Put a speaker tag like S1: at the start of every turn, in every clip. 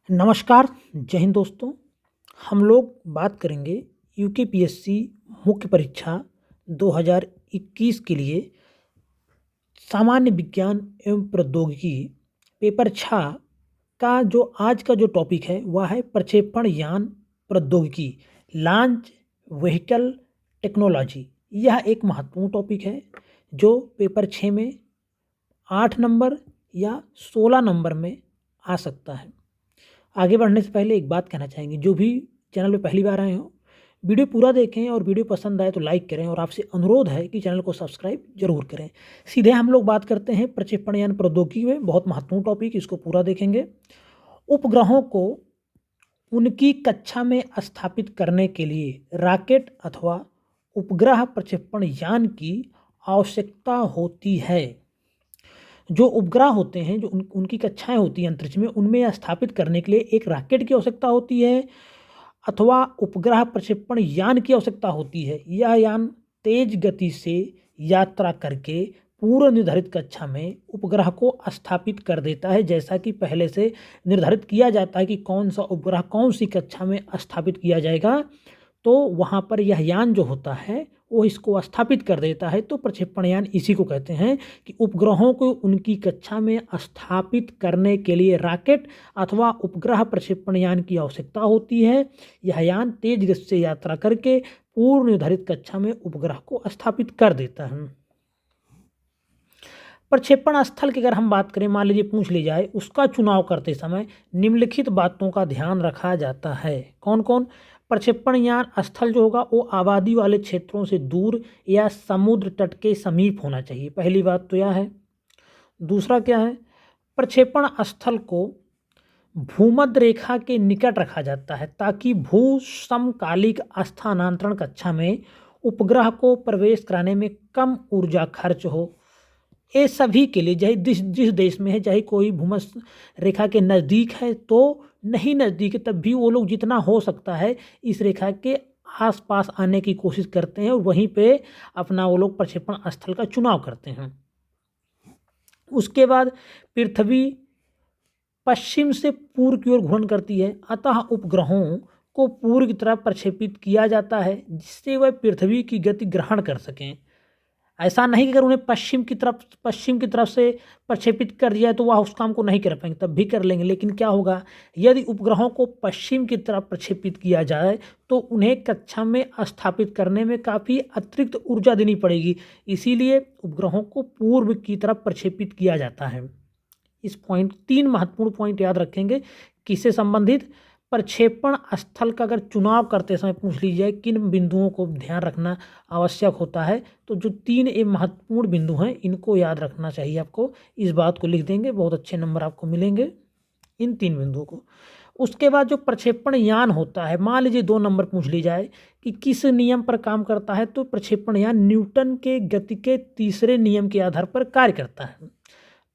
S1: नमस्कार, जय हिंद दोस्तों। हम लोग बात करेंगे यूकेपीएससी मुख्य परीक्षा 2021 के लिए सामान्य विज्ञान एवं प्रौद्योगिकी पेपर 6 का जो आज का जो टॉपिक है वह है प्रक्षेपण यान प्रौद्योगिकी, लॉन्च व्हीकल टेक्नोलॉजी। यह एक महत्वपूर्ण टॉपिक है जो पेपर 6 में 8 नंबर या 16 नंबर में आ सकता है। आगे बढ़ने से पहले एक बात कहना चाहेंगे, जो भी चैनल पे पहली बार आए हो वीडियो पूरा देखें और वीडियो पसंद आए तो लाइक करें और आपसे अनुरोध है कि चैनल को सब्सक्राइब जरूर करें। सीधे हम लोग बात करते हैं प्रक्षेपण यान प्रौद्योगिकी में, बहुत महत्वपूर्ण टॉपिक, इसको पूरा देखेंगे। उपग्रहों को उनकी कक्षा में स्थापित करने के लिए रॉकेट अथवा उपग्रह प्रक्षेपण यान की आवश्यकता होती है। जो उपग्रह होते हैं, जो उनकी कक्षाएं होती हैं अंतरिक्ष में, उनमें स्थापित करने के लिए एक रॉकेट की आवश्यकता होती है अथवा उपग्रह प्रक्षेपण यान की आवश्यकता होती है। यह यान तेज गति से यात्रा करके पूर्व निर्धारित कक्षा में उपग्रह को स्थापित कर देता है। जैसा कि पहले से निर्धारित किया जाता है कि कौन सा उपग्रह कौन सी कक्षा में स्थापित किया जाएगा, तो वहाँ पर यह यान जो होता है वो इसको स्थापित कर देता है। तो प्रक्षेपण यान इसी को कहते हैं कि उपग्रहों को उनकी कक्षा में स्थापित करने के लिए रॉकेट अथवा उपग्रह प्रक्षेपण यान की आवश्यकता होती है। यह यान तेज गति से यात्रा करके पूर्व निर्धारित कक्षा में उपग्रह को स्थापित कर देता है। प्रक्षेपण स्थल की अगर हम बात करें, मान लीजिए पूछ ली जाए, उसका चुनाव करते समय निम्नलिखित बातों का ध्यान रखा जाता है। कौन कौन? प्रक्षेपण यान स्थल जो होगा वो आबादी वाले क्षेत्रों से दूर या समुद्र तट के समीप होना चाहिए। पहली बात तो यह है। दूसरा क्या है? प्रक्षेपण स्थल को भूमध्य रेखा के निकट रखा जाता है ताकि भू समकालिक स्थानांतरण कक्षा में उपग्रह को प्रवेश कराने में कम ऊर्जा खर्च हो। ये सभी के लिए, चाहे जिस देश में है, चाहे कोई भूमध्य रेखा के नज़दीक है तो नहीं नज़दीक है, तब भी वो लोग जितना हो सकता है इस रेखा के आसपास आने की कोशिश करते हैं और वहीं पे अपना वो लोग प्रक्षेपण स्थल का चुनाव करते हैं। उसके बाद पृथ्वी पश्चिम से पूर्व की ओर घूर्णन करती है, अतः उपग्रहों को पूर्व की तरफ प्रक्षेपित किया जाता है जिससे वह पृथ्वी की गति ग्रहण कर सकें। ऐसा नहीं कि अगर उन्हें पश्चिम की तरफ से प्रक्षेपित कर दिया तो वह उस काम को नहीं कर पाएंगे, तब भी कर लेंगे। लेकिन क्या होगा, यदि उपग्रहों को पश्चिम की तरफ प्रक्षेपित किया जाए तो उन्हें कक्षा में स्थापित करने में काफ़ी अतिरिक्त ऊर्जा देनी पड़ेगी। इसीलिए उपग्रहों को पूर्व की तरफ प्रक्षेपित किया जाता है। इस पॉइंट, 3 महत्वपूर्ण पॉइंट याद रखेंगे। किससे संबंधित? प्रक्षेपण स्थल का अगर चुनाव करते समय पूछ ली जाए किन बिंदुओं को ध्यान रखना आवश्यक होता है, तो जो 3 ये महत्वपूर्ण बिंदु हैं इनको याद रखना चाहिए आपको। इस बात को लिख देंगे, बहुत अच्छे नंबर आपको मिलेंगे इन 3 बिंदुओं को। उसके बाद जो प्रक्षेपण यान होता है, मान लीजिए 2 नंबर पूछ ली जाए कि किस नियम पर काम करता है, तो प्रक्षेपण यान न्यूटन के गति के तीसरे नियम के आधार पर कार्य करता है।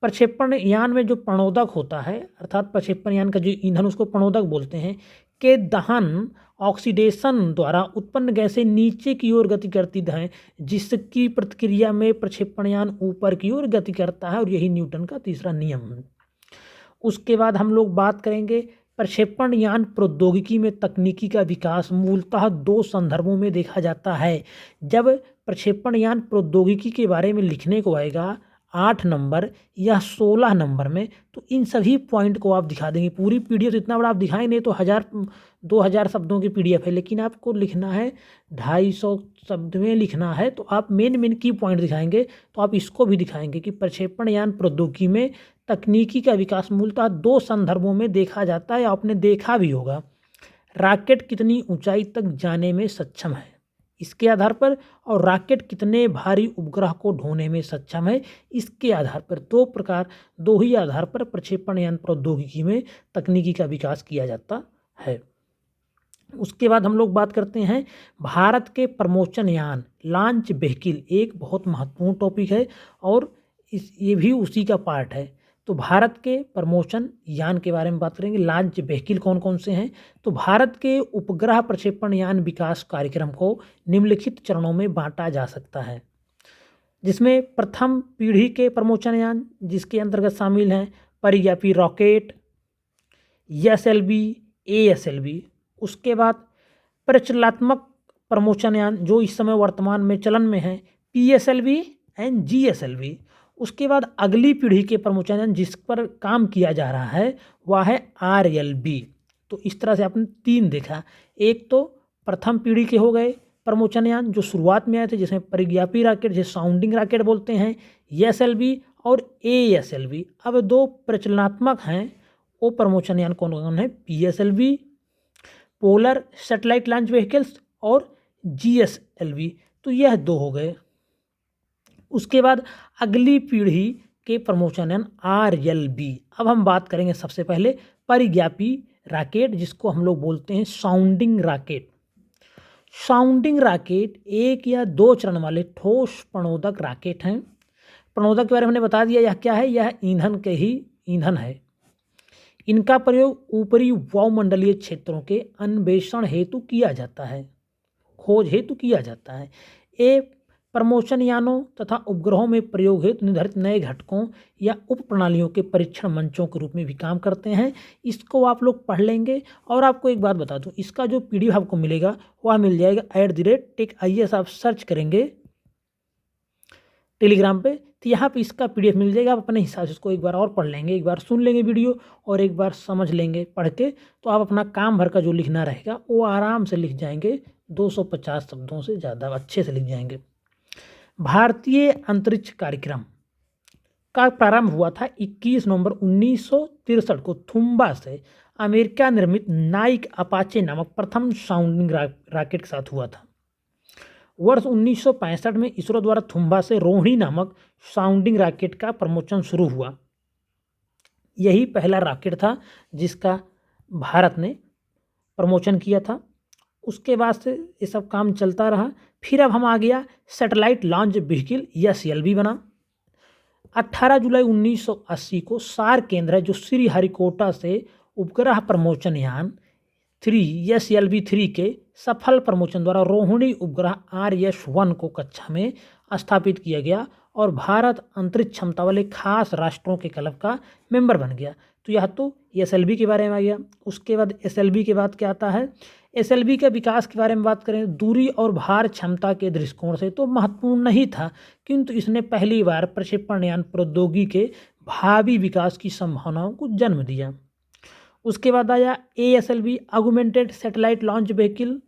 S1: प्रक्षेपण यान में जो प्रणोदक होता है, अर्थात प्रक्षेपण यान का जो ईंधन उसको प्रणोदक बोलते हैं, के दहन ऑक्सीडेशन द्वारा उत्पन्न गैसें नीचे की ओर गति करती हैं, जिसकी प्रतिक्रिया में प्रक्षेपण यान ऊपर की ओर गति करता है, और यही न्यूटन का तीसरा नियम है। उसके बाद हम लोग बात करेंगे प्रक्षेपण यान प्रौद्योगिकी में तकनीकी का विकास मूलतः 2 संदर्भों में देखा जाता है। जब प्रक्षेपण यान प्रौद्योगिकी के बारे में लिखने को आएगा 8 नंबर या 16 नंबर में, तो इन सभी पॉइंट को आप दिखा देंगे। पूरी पीडीएफ इतना बड़ा आप दिखाएं नहीं तो 1000-2000 शब्दों की पीडीएफ है, लेकिन आपको लिखना है 250 शब्द में लिखना है, तो आप मेन की पॉइंट दिखाएंगे। तो आप इसको भी दिखाएंगे कि प्रक्षेपण यान प्रौद्योगिकी में तकनीकी का विकास मूलतः 2 संदर्भों में देखा जाता है। आपने देखा भी होगा, रॉकेट कितनी ऊंचाई तक जाने में सक्षम है इसके आधार पर, और रॉकेट कितने भारी उपग्रह को ढोने में सक्षम है इसके आधार पर। 2 ही आधार पर प्रक्षेपण यान प्रौद्योगिकी में तकनीकी का विकास किया जाता है। उसके बाद हम लोग बात करते हैं भारत के प्रमोशन यान, लॉन्च व्हीकल, एक बहुत महत्वपूर्ण टॉपिक है और ये भी उसी का पार्ट है। तो भारत के प्रमोशन यान के बारे में बात करेंगे। लॉन्च व्हीकल कौन कौन से हैं? तो भारत के उपग्रह प्रक्षेपण यान विकास कार्यक्रम को निम्नलिखित चरणों में बांटा जा सकता है, जिसमें प्रथम पीढ़ी के प्रमोशन यान, जिसके अंतर्गत शामिल हैं परिव्यापी रॉकेट, ESLV, ASLV। उसके बाद प्रचलात्मक प्रमोशन यान जो इस समय वर्तमान में चलन में है, PSLV एंड GSLV। उसके बाद अगली पीढ़ी के प्रमोशन यान जिस पर काम किया जा रहा है वह है RLB। तो इस तरह से आपने 3 देखा। एक तो प्रथम पीढ़ी के हो गए प्रमोशन यान जो शुरुआत में आए थे, जिसमें परिज्ञापी रॉकेट जिसे साउंडिंग रॉकेट बोलते हैं, ESLV और ASLV। अब 2 प्रचलनात्मक हैं, वो प्रमोशन यान कौन कौन है? PSLV polar satellite launch vehicles और GSLV। तो यह 2 हो गए। उसके बाद अगली पीढ़ी के प्रमोशन यान RLB। अब हम बात करेंगे सबसे पहले परिज्ञापी रॉकेट जिसको हम लोग बोलते हैं साउंडिंग रॉकेट। साउंडिंग रॉकेट 1 या 2 चरण वाले ठोस प्रणोदक रॉकेट हैं। प्रणोदक के बारे में हमने बता दिया, यह क्या है? यह ईंधन के ही ईंधन है। इनका प्रयोग ऊपरी वायुमंडलीय क्षेत्रों के अन्वेषण हेतु किया जाता है, खोज हेतु किया जाता है। ये प्रमोशन यानों तथा उपग्रहों में प्रयोग हेतु निर्धारित नए घटकों या उप प्रणालियों के परीक्षण मंचों के रूप में भी काम करते हैं। इसको आप लोग पढ़ लेंगे। और आपको एक बात बता दूं, इसका जो PDF आपको मिलेगा वह मिल जाएगा @TechIAS। आप सर्च करेंगे टेलीग्राम पे तो यहाँ पे इसका PDF मिल जाएगा। आप अपने हिसाब से इसको एक बार और पढ़ लेंगे, एक बार सुन लेंगे वीडियो और एक बार समझ लेंगे पढ़ के, तो आप अपना काम भर का जो लिखना रहेगा वो आराम से लिख जाएंगे। 250 शब्दों से ज़्यादा अच्छे से लिख जाएंगे। भारतीय अंतरिक्ष कार्यक्रम का प्रारंभ हुआ था 21 नवंबर 1963 को थुम्बा से अमेरिका निर्मित नाइक अपाचे नामक प्रथम साउंडिंग रॉकेट के साथ हुआ था। वर्ष 1965 में इसरो द्वारा थुम्बा से रोहिणी नामक साउंडिंग रॉकेट का प्रमोशन शुरू हुआ। यही पहला रॉकेट था जिसका भारत ने प्रमोशन किया था। उसके बाद से ये सब काम चलता रहा। फिर अब हम आ गया सैटेलाइट लॉन्च व्हीकल ESLV बना। 18 जुलाई 1980 को सार केंद्र है जो श्रीहरिकोटा से उपग्रह प्रमोशन यान 3 ESLV-3 के सफल प्रमोशन द्वारा रोहिणी उपग्रह RS-1 को कक्षा में स्थापित किया गया और भारत अंतरिक्ष क्षमता वाले खास राष्ट्रों के क्लब का मेंबर बन गया। तो यह तो ESLV के बारे में आ गया। उसके बाद SLV के बाद क्या आता है? SLV के विकास के बारे में बात करें, दूरी और भार क्षमता के दृष्टिकोण से तो महत्वपूर्ण नहीं था, किंतु इसने पहली बार प्रक्षेपण यान प्रौद्योगिकी के भावी विकास की संभावनाओं को जन्म दिया। उसके बाद आया ASLV augmented satellite launch vehicle.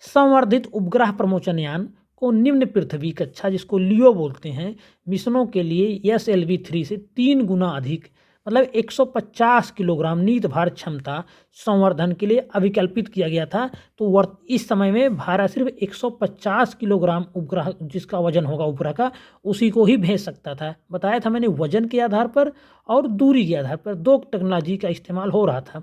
S1: संवर्धित उपग्रह प्रमोशन यान को निम्न पृथ्वी कक्षा जिसको लियो बोलते हैं मिशनों के लिए ESLV-3 से 3 गुना अधिक मतलब 150 किलोग्राम नीत भार क्षमता संवर्धन के लिए अभिकल्पित किया गया था। तो इस समय में भारत सिर्फ 150 किलोग्राम उपग्रह जिसका वजन होगा उपग्रह का उसी को ही भेज सकता था। बताया था मैंने, वजन के आधार पर और दूरी के आधार पर 2 टेक्नोलॉजी का इस्तेमाल हो रहा था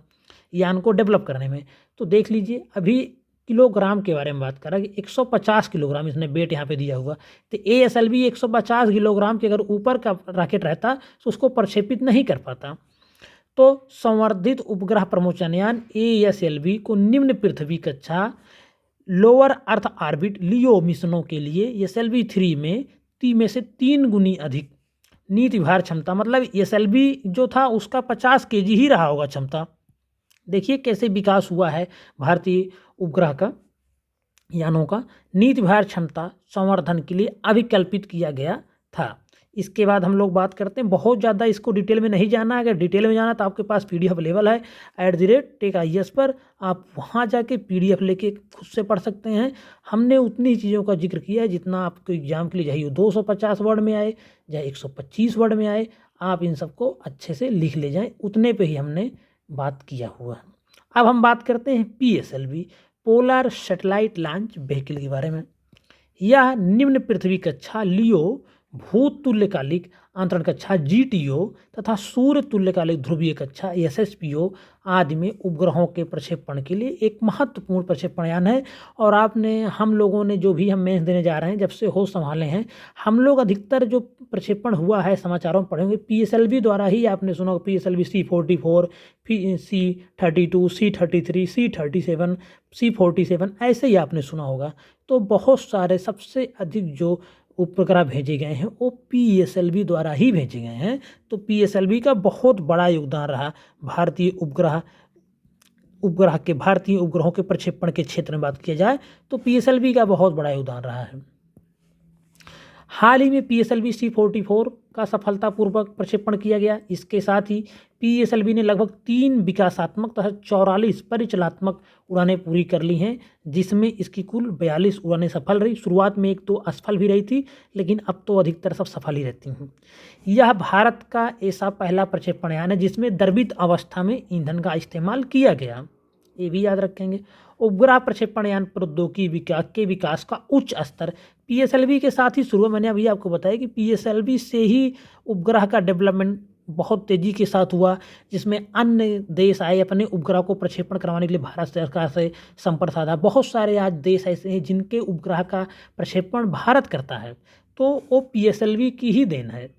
S1: यान को डेवलप करने में। तो देख लीजिए, अभी किलोग्राम के बारे में बात करा कि 150 किलोग्राम इसने वेट यहाँ पे दिया हुआ। तो ASLV 150 किलोग्राम के अगर ऊपर का रॉकेट रहता तो उसको प्रक्षेपित नहीं कर पाता। तो संवर्धित उपग्रह प्रमोशन यान ASLV को निम्न पृथ्वी कक्षा लोअर अर्थ ऑर्बिट लियो मिशनों के लिए ESLV-3 में से 3 गुनी अधिक नीत भार क्षमता, मतलब ESLV जो था उसका 50 kg ही रहा होगा क्षमता। देखिए कैसे विकास हुआ है भारतीय उपग्रह का यानों का। नीत भार क्षमता संवर्धन के लिए अभिकल्पित किया गया था। इसके बाद हम लोग बात करते हैं, बहुत ज़्यादा इसको डिटेल में नहीं जाना। अगर डिटेल में जाना तो आपके पास PDF अवेलेबल है @TechIAS पर, आप वहाँ जाके PDF लेके खुद से पढ़ सकते हैं। हमने उतनी चीज़ों का जिक्र किया है जितना आपको एग्जाम के लिए चाहिए, 250 वर्ड में आए चाहे 125 वर्ड में आए, आप इन सबको अच्छे से लिख ले जाएँ, उतने पर ही हमने बात किया हुआ है। अब हम बात करते हैं PSLV polar satellite launch vehicle के बारे में। यह निम्न पृथ्वी कक्षा लियो, भूत तुल्यकालिक अंतरण कक्षा GTO तथा सूर्य तुल्यकालिक ध्रुवीय कक्षा SSPO आदि में उपग्रहों के प्रक्षेपण के लिए एक महत्वपूर्ण प्रक्षेपण यान है। और हम लोगों ने जो भी हम मेंस देने जा रहे हैं, जब से होश संभाले हैं, हम लोग अधिकतर जो प्रक्षेपण हुआ है समाचारों में पढ़ेंगे PSLV द्वारा ही। आपने सुना होगा PSLV C-44, C-32, C-33, C-37, C-47 ऐसे ही आपने सुना होगा। तो बहुत सारे सबसे अधिक जो उपग्रह भेजे गए हैं वो PSLV द्वारा ही भेजे गए हैं। तो PSLV का बहुत बड़ा योगदान रहा भारतीय उपग्रहों के प्रक्षेपण के क्षेत्र में बात किया जाए तो PSLV का बहुत बड़ा योगदान रहा है। हाल ही में PSLV C-44 का सफलतापूर्वक प्रक्षेपण किया गया। इसके साथ ही PSLV ने लगभग 3 विकासात्मक तथा 44 परिचालनात्मक उड़ानें पूरी कर ली हैं, जिसमें इसकी कुल 42 उड़ानें सफल रही। शुरुआत में 1-2 असफल भी रही थी, लेकिन अब तो अधिकतर सब सफल ही रहती हैं। यह भारत का ऐसा पहला प्रक्षेपण यान है जिसमें द्रवित अवस्था में ईंधन का इस्तेमाल किया गया, ये भी याद रखेंगे। उपग्रह प्रक्षेपण यान प्रौद्योगिकी के विकास का उच्च स्तर PSLV के साथ ही शुरू है। मैंने अभी आपको बताया कि PSLV से ही उपग्रह का डेवलपमेंट बहुत तेज़ी के साथ हुआ, जिसमें अन्य देश आए अपने उपग्रह को प्रक्षेपण करवाने के लिए भारत सरकार से संपर्क साधा। बहुत सारे आज देश ऐसे हैं जिनके उपग्रह का प्रक्षेपण भारत करता है, तो वो PSLV की ही देन है।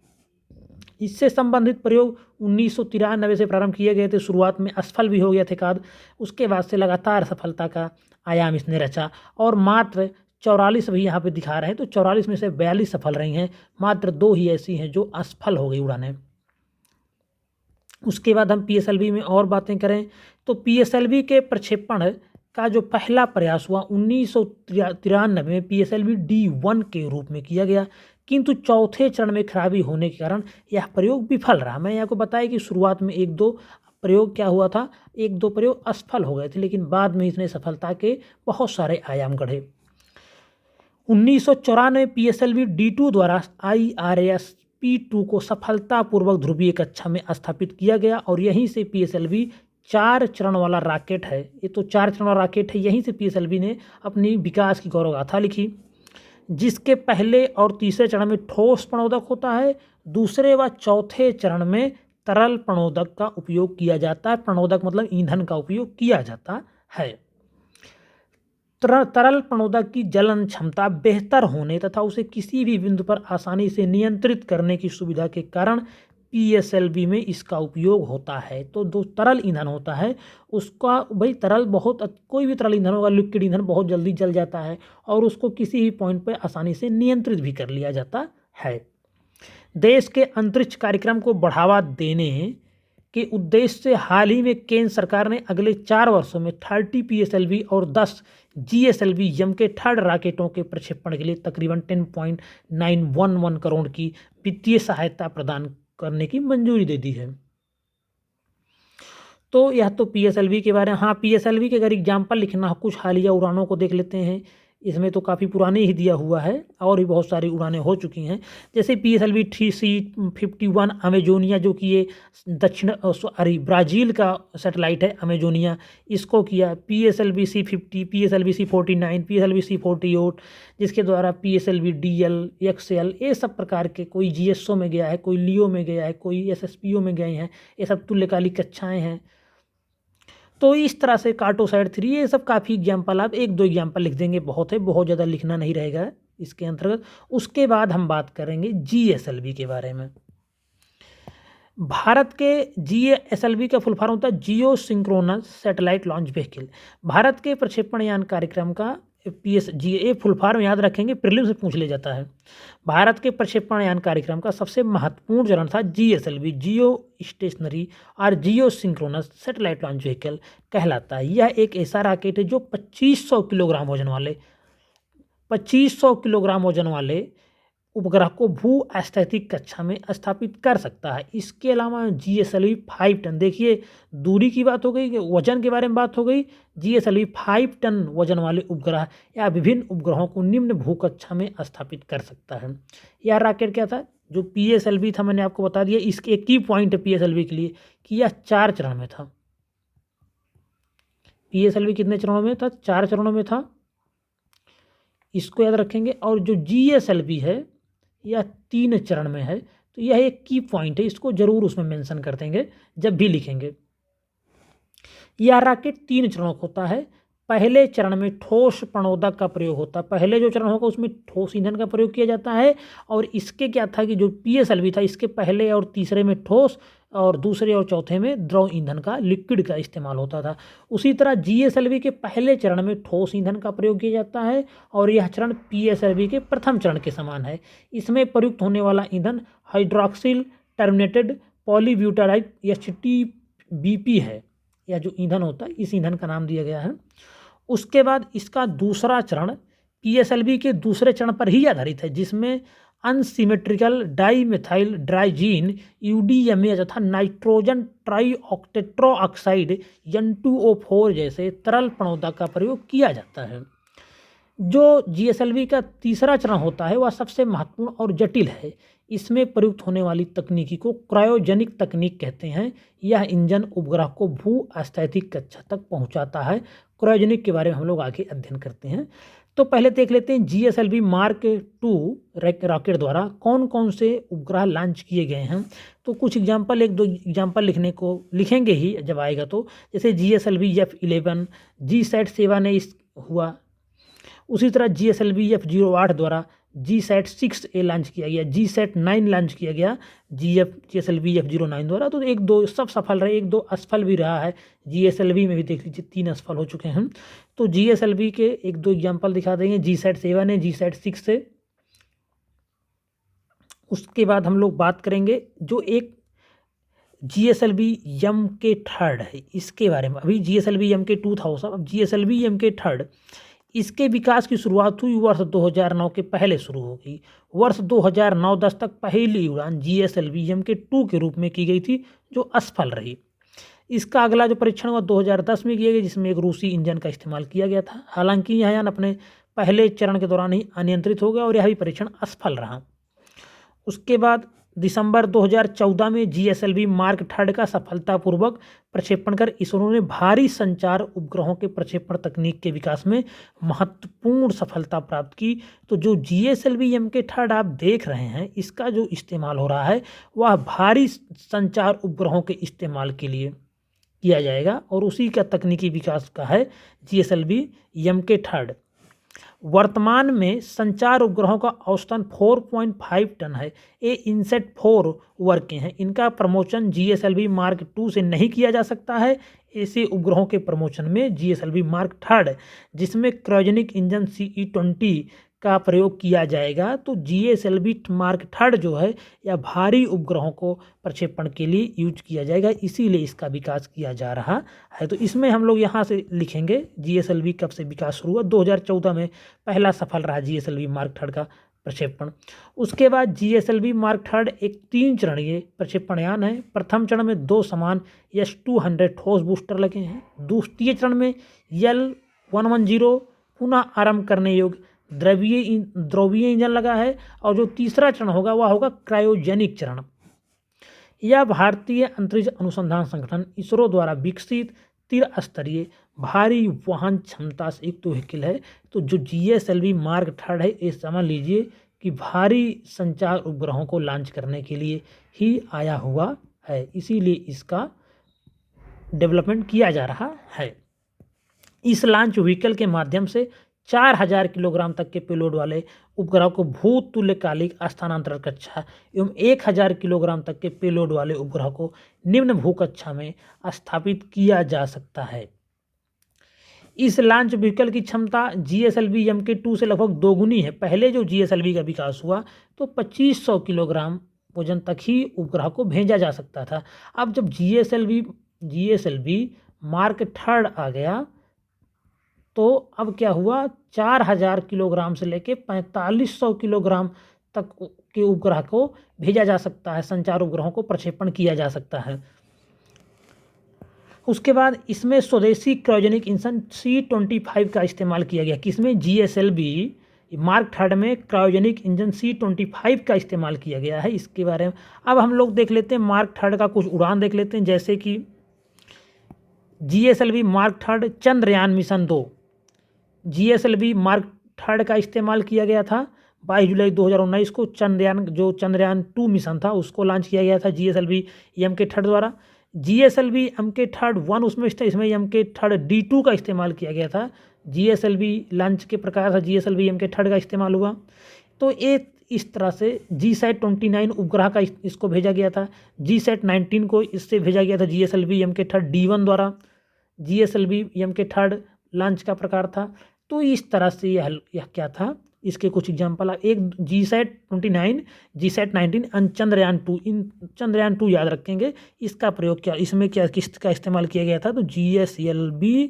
S1: इससे संबंधित प्रयोग 1993 से प्रारंभ किए गए थे। शुरुआत में असफल भी हो गया थे एकाध, उसके बाद से लगातार सफलता का आयाम इसने रचा और मात्र 44 भी यहाँ पे दिखा रहे हैं, तो 44 में से 42 सफल रही हैं, मात्र 2 ही ऐसी हैं जो असफल हो गई उड़ानें। उसके बाद हम PSLV में और बातें करें तो PSLV के प्रक्षेपण का जो पहला प्रयास हुआ 1993 में PSLV D1 के रूप में किया गया, किंतु चौथे चरण में खराबी होने के कारण यह प्रयोग विफल रहा। मैंने आपको बताया कि शुरुआत में 1-2 प्रयोग क्या हुआ था, 1-2 प्रयोग असफल हो गए थे, लेकिन बाद में इसने सफलता के बहुत सारे आयाम गढ़े। 1994 PSLV D2 द्वारा IRSP-2 को सफलतापूर्वक ध्रुवीय कक्षा में स्थापित किया गया और यहीं से PSLV 4 चरण वाला रॉकेट है। ये तो 4 चरण वाला रॉकेट है, यहीं से PSLV ने अपनी विकास की गौरव गाथा लिखी, जिसके पहले और तीसरे चरण में ठोस प्रणोदक होता है, दूसरे व चौथे चरण में तरल प्रणोदक का उपयोग किया जाता है। प्रणोदक मतलब ईंधन का उपयोग किया जाता है। तरल प्रणोदक की जलन क्षमता बेहतर होने तथा उसे किसी भी बिंदु पर आसानी से नियंत्रित करने की सुविधा के कारण PSLV में इसका उपयोग होता है। तो जो तरल ईंधन होता है उसका कोई भी तरल ईंधन होगा, लिक्विड ईंधन बहुत जल्दी जल जाता है और उसको किसी भी पॉइंट पर आसानी से नियंत्रित भी कर लिया जाता है। देश के अंतरिक्ष कार्यक्रम को बढ़ावा देने के उद्देश्य से हाल ही में केंद्र सरकार ने अगले 4 वर्षों में 30 PSLV और 10 GSLV यम के 3rd रॉकेटों के प्रक्षेपण के लिए तकरीबन 10.911 करोड़ की वित्तीय सहायता प्रदान करने की मंजूरी दे दी है। तो यह तो PSLV के बारे में। हाँ, PSLV के अगर एग्जाम्पल लिखना हो कुछ हालिया उड़ानों को देख लेते हैं। इसमें तो काफ़ी पुराने ही दिया हुआ है और भी बहुत सारी उड़ानें हो चुकी हैं, जैसे PSLV 3C-51 अमेजोनिया, जो कि ये ब्राज़ील का सैटेलाइट है अमेजोनिया, इसको किया। PSLV C-50, PSLV C-49, PSLV C-48, जिसके द्वारा PSLV DL, XL ये सब प्रकार के, कोई GSO में गया है, कोई लियो में गया है, कोई SSPO में गए हैं, ये सब तुल्यकालिक कक्षाएँ हैं। तो इस तरह से कार्टोसाइट 3 ये सब काफ़ी एग्जाम्पल, आप 1-2 एग्जाम्पल लिख देंगे बहुत है, बहुत ज़्यादा लिखना नहीं रहेगा इसके अंतर्गत। उसके बाद हम बात करेंगे GSLV के बारे में। भारत के GSLV का फुल फॉर्म होता है geosynchronous satellite launch vehicle. Bharat के प्रक्षेपण यान कार्यक्रम का ये फुल फॉर्म याद रखेंगे, प्रीलिम से पूछ ले जाता है। भारत के प्रक्षेपण यान कार्यक्रम का सबसे महत्वपूर्ण चरण था GSLV, जियो स्टेशनरी और जियो सिंक्रोनस सैटेलाइट लॉन्च व्हीकल कहलाता है। यह एक ऐसा रॉकेट है जो 2500 किलोग्राम वजन वाले उपग्रह को भू स्थैतिक कक्षा में स्थापित कर सकता है। इसके अलावा GSLV 5 टन, देखिए दूरी की बात हो गई, वजन के बारे में बात हो गई, GSLV 5 टन वजन वाले उपग्रह या विभिन्न उपग्रहों को निम्न भू कक्षा में स्थापित कर सकता है। यह रॉकेट क्या था, जो PSLV था मैंने आपको बता दिया। इसके एक ही पॉइंट है PSLV के लिए कि यह 4 चरण में था। PSLV कितने चरणों में था? 4 चरणों में था, इसको याद रखेंगे। और जो GSLV है यह 3 चरण में है, तो यह एक की पॉइंट है, इसको जरूर उसमें मेंशन कर देंगे जब भी लिखेंगे। यह रॉकेट 3 चरणों का होता है। पहले चरण में ठोस प्रणोदक का प्रयोग होता है, पहले जो चरण होगा उसमें ठोस ईंधन का प्रयोग किया जाता है। और इसके क्या था कि जो PSLV था इसके पहले और तीसरे में ठोस और दूसरे और चौथे में द्रव ईंधन का, लिक्विड का इस्तेमाल होता था। उसी तरह जीएसएलवी के पहले चरण में ठोस ईंधन का प्रयोग किया जाता है और यह चरण पीएसएलवी के प्रथम चरण के समान है। इसमें प्रयुक्त होने वाला ईंधन हाइड्रॉक्सिल टर्मिनेटेड पॉलीब्यूटाराइड HTBP है। यह जो ईंधन होता है इस ईंधन का नाम दिया गया है। उसके बाद इसका दूसरा चरण पीएसएलवी के दूसरे चरण पर ही आधारित है, जिसमें अनसिमेट्रिकल डाईमिथाइल ड्राइजीन UDMA तथा नाइट्रोजन ट्राईऑक्टेट्रो ऑक्साइड N2O4 जैसे तरल प्रणोदक का प्रयोग किया जाता है। जो जीएसएलवी का तीसरा चरण होता है वह सबसे महत्वपूर्ण और जटिल है। इसमें प्रयुक्त होने वाली तकनीकी को क्रायोजेनिक तकनीक कहते हैं। यह इंजन उपग्रह को भू स्थैतिक कक्षा तक पहुंचाता है। क्रायोजेनिक के बारे में हम लोग आगे अध्ययन करते हैं। तो पहले देख लेते हैं जीएसएलवी मार्क 2 रॉकेट द्वारा कौन कौन से उपग्रह लॉन्च किए गए हैं। तो कुछ एग्जाम्पल, एक दो एग्जाम्पल लिखेंगे ही जब आएगा। तो जैसे जीएसएलवी F11, GSAT-7 हुआ। उसी तरह जीएसएलवी F08 द्वारा GSAT-6A लॉन्च किया गया, GSAT-9 लॉन्च किया गया जीएसएलवी F09 द्वारा। तो एक दो सब सफल रहे, एक दो असफल भी रहा है। जीएसएलवी में भी देख लीजिए 3 असफल हो चुके हैं। तो जीएसएलवी के एक दो एग्जाम्पल दिखा देंगे। GSAT-7 है, GSAT-6 है। उसके बाद हम लोग बात करेंगे जो एक जीएसएलवी MK3 है, इसके बारे में। अभी जीएसएलवी MK2 था वो सब, अब जीएसएलवी MK3 इसके विकास की शुरुआत हुई वर्ष 2009 के पहले शुरू हो गई। वर्ष 2009-10 तक पहली उड़ान जीएसएलवी MK2 के रूप में की गई थी, जो असफल रही। इसका अगला जो परीक्षण हुआ 2010 में किया गया, जिसमें एक रूसी इंजन का इस्तेमाल किया गया था। हालांकि यह यान अपने पहले चरण के दौरान ही अनियंत्रित हो गया और यह भी परीक्षण असफल रहा। उसके बाद दिसंबर 2014 में जीएसएलवी मार्क 3 का सफलतापूर्वक प्रक्षेपण कर इसरो ने भारी संचार उपग्रहों के प्रक्षेपण तकनीक के विकास में महत्वपूर्ण सफलता प्राप्त की। तो जो जीएसएलवी MK3 आप देख रहे हैं, इसका जो इस्तेमाल हो रहा है वह भारी संचार उपग्रहों के इस्तेमाल के लिए किया जाएगा और उसी का तकनीकी विकास का है जीएसएलवी MK3। वर्तमान में संचार उपग्रहों का औसतन 4.5 टन है। ये इनसेट 4 वर्ग के हैं। इनका प्रमोशन जीएसएलवी मार्क 2 से नहीं किया जा सकता है। ऐसे उपग्रहों के प्रमोशन में जीएसएलवी मार्क 3 जिसमें क्रायोजेनिक इंजन CE-20 का प्रयोग किया जाएगा। तो जीएसएलवी मार्क 3 जो है यह भारी उपग्रहों को प्रक्षेपण के लिए यूज किया जाएगा, इसीलिए इसका विकास किया जा रहा है। तो इसमें हम लोग यहाँ से लिखेंगे जीएसएलवी कब से विकास शुरू हुआ। 2014 में पहला सफल रहा जीएसएलवी मार्क 3 का प्रक्षेपण। उसके बाद जीएसएलवी मार्क 3 एक 3 चरणीय प्रक्षेपण यान है। प्रथम चरण में 2 समान S-200 ठोस बूस्टर लगे हैं। द्वितीय चरण में L-110 पुनः आरंभ करने योग्य द्रवीय इंजन लगा है और जो तीसरा चरण होगा वह होगा क्रायोजेनिक चरण। यह भारतीय अंतरिक्ष अनुसंधान संगठन इसरो द्वारा विकसित त्रिस्तरीय भारी वहन क्षमता से युक्त व्हीकल है। तो जो जीएसएलवी मार्क 3 है ये समझ लीजिए कि भारी संचार उपग्रहों को लॉन्च करने के लिए ही आया हुआ है, इसीलिए इसका डेवलपमेंट किया जा रहा है। इस लॉन्च व्हीकल के माध्यम से 4000 किलोग्राम तक के पेलोड वाले उपग्रह को भूतुल्यकालिक स्थानांतरण कक्षा एवं 1000 किलोग्राम तक के पेलोड वाले उपग्रह को निम्न भूकक्षा में स्थापित किया जा सकता है। इस लॉन्च व्हीकल की क्षमता जीएसएलवी MK2 से लगभग दोगुनी है। पहले जो जीएसएलवी का विकास हुआ तो 2500 किलोग्राम वजन तक ही उपग्रह को भेजा जा सकता था। अब जब जीएसएलवी मार्क 3 आ गया तो अब क्या हुआ, 4000 किलोग्राम से लेके 4500 किलोग्राम तक के उपग्रह को भेजा जा सकता है, संचार उपग्रहों को प्रक्षेपण किया जा सकता है। उसके बाद इसमें स्वदेशी क्रायोजेनिक इंजन C-25 का इस्तेमाल किया गया। किसमें? जीएसएलवी मार्क 3 में क्रायोजेनिक इंजन C-25 का इस्तेमाल किया गया है। इसके बारे में अब हम लोग देख लेते हैं मार्क 3 का कुछ उड़ान देख लेते हैं। जैसे कि GSLV mark 3 Chandrayaan mission 2, GSLV mark 3 का इस्तेमाल किया गया था। 22 जुलाई 2019 को चंद्रयान 2 मिशन था उसको लॉन्च किया गया था जीएसएलवी MK3 द्वारा। जीएसएलवी MK3-1 उसमें था, इसमें MK3D2 का इस्तेमाल किया गया था। जीएसएलवी लॉन्च के प्रकार से जीएसएलवी MK3 का इस्तेमाल हुआ। तो इस तरह से GSAT-29 उपग्रह का इसको भेजा गया था। GSAT-19 को इससे भेजा गया था GSLV MK3 D1 द्वारा। GSLV MK3 लॉन्च का प्रकार था। तो इस तरह से यह क्या था, इसके कुछ एग्जाम्पल। एक GSAT-29, GSAT-19 और चंद्रयान-2, इन चंद्रयान-2 याद रखेंगे। इसका प्रयोग क्या, इसमें क्या किसका इस्तेमाल किया गया था, तो GSLV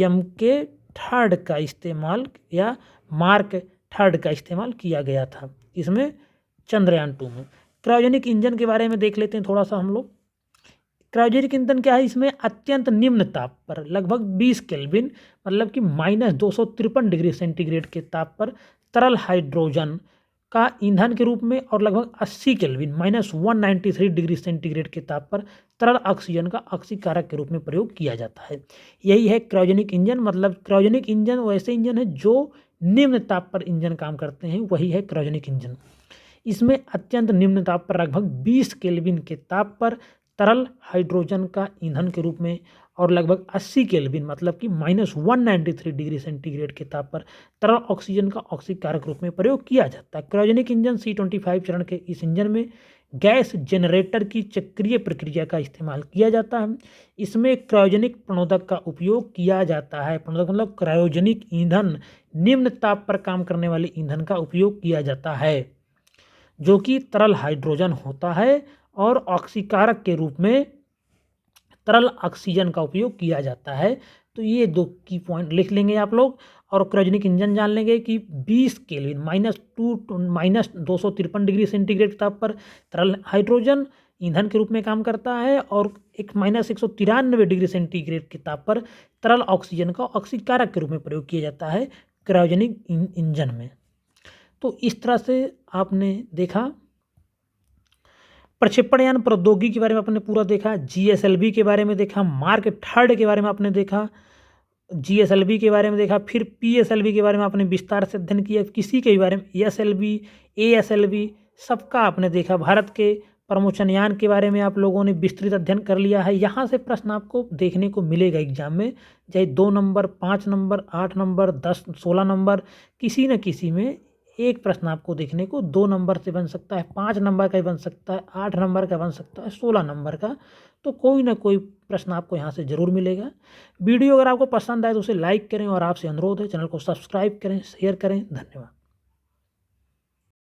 S1: MK3 का इस्तेमाल या मार्क 3 का इस्तेमाल किया गया था। इसमें चंद्रयान-2 में। क्रायोजेनिक इंजन के बारे में देख लेते हैं थोड़ा सा हम लोग। क्रायोजेनिक इंजन क्या है, इसमें अत्यंत निम्न ताप पर लगभग 20 केल्विन मतलब कि -253 डिग्री सेंटीग्रेड के ताप पर तरल हाइड्रोजन का ईंधन के रूप में और लगभग 80 केल्विन -193 डिग्री सेंटीग्रेड के ताप पर तरल ऑक्सीजन का ऑक्सीकारक के रूप में प्रयोग किया जाता है। यही है क्रायोजेनिक इंजन। मतलब क्रायोजेनिक इंजन वैसे इंजन है जो निम्न ताप पर इंजन काम करते हैं, वही है क्रायोजेनिक इंजन। इसमें अत्यंत निम्न ताप पर लगभग 20 केल्विन के ताप पर तरल हाइड्रोजन का ईंधन के रूप में और लगभग 80 केल्विन मतलब कि -193 डिग्री सेंटीग्रेड के ताप पर तरल ऑक्सीजन का ऑक्सीकारक रूप में प्रयोग किया जाता है। क्रायोजेनिक इंजन C25 चरण के इस इंजन में गैस जनरेटर की चक्रीय प्रक्रिया का इस्तेमाल किया जाता है। इसमें क्रायोजेनिक प्रणोदक का उपयोग किया जाता है। प्रणोदक मतलब क्रायोजेनिक ईंधन, निम्न ताप पर काम करने वाले ईंधन का उपयोग किया जाता है जो कि तरल हाइड्रोजन होता है और ऑक्सीकारक के रूप में तरल ऑक्सीजन का उपयोग किया जाता है। तो ये 2 की पॉइंट लिख लेंगे आप लोग। और क्रायोजेनिक इंजन जान लेंगे कि 20 केल्विन -253 डिग्री सेंटीग्रेड ताप पर तरल हाइड्रोजन ईंधन के रूप में काम करता है और एक -193 डिग्री सेंटीग्रेड के ताप पर तरल ऑक्सीजन का ऑक्सीकारक के रूप में प्रयोग किया जाता है क्रायोजेनिक इंजन में। तो इस तरह से आपने देखा प्रक्षेपणयान प्रौद्योगिकी के बारे में आपने पूरा देखा, GSLV के बारे में देखा, मार्क 3 के बारे में आपने देखा, GSLV के बारे में देखा, फिर PSLV के बारे में आपने विस्तार से अध्ययन किया, किसी के बारे में SLV, ASLV सबका आपने देखा। भारत के परमोचनयान के बारे में आप लोगों ने विस्तृत अध्ययन कर लिया है। यहाँ से प्रश्न आपको देखने को मिलेगा एग्जाम में, चाहे 2 नंबर, 5 नंबर, 8 नंबर, 10, 16 नंबर, किसी न किसी में एक प्रश्न आपको देखने को 2 नंबर से बन सकता है, 5 नंबर का बन सकता है, 8 नंबर का बन सकता है, 16 नंबर का। तो कोई ना कोई प्रश्न आपको यहाँ से ज़रूर मिलेगा। वीडियो अगर आपको पसंद आए तो उसे लाइक करें और आपसे अनुरोध है चैनल को सब्सक्राइब करें, शेयर करें। धन्यवाद।